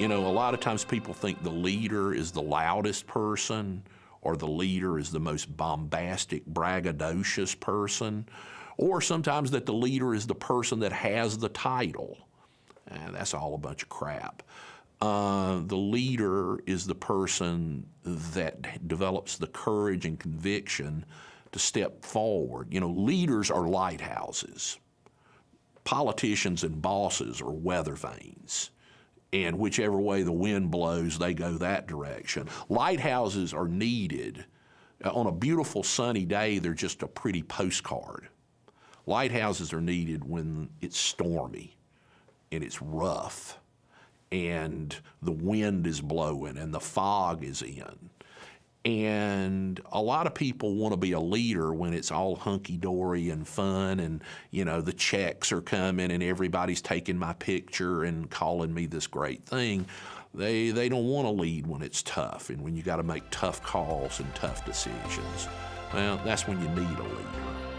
You know, a lot of times people think the leader is the loudest person or the leader is the most bombastic, braggadocious person, or sometimes that the leader is the person that has the title. That's all a bunch of crap. The leader is the person that develops the courage and conviction to step forward. You know, leaders are lighthouses. Politicians and bosses are weather vanes. And whichever way the wind blows, they go that direction. Lighthouses are needed. On a beautiful sunny day, they're just a pretty postcard. Lighthouses are needed when it's stormy and it's rough and the wind is blowing and the fog is in. And a lot of people want to be a leader when it's all hunky-dory and fun and, you know, the checks are coming and everybody's taking my picture and calling me this great thing. They don't want to lead when it's tough and when you got to make tough calls and tough decisions. Well, that's when you need a leader.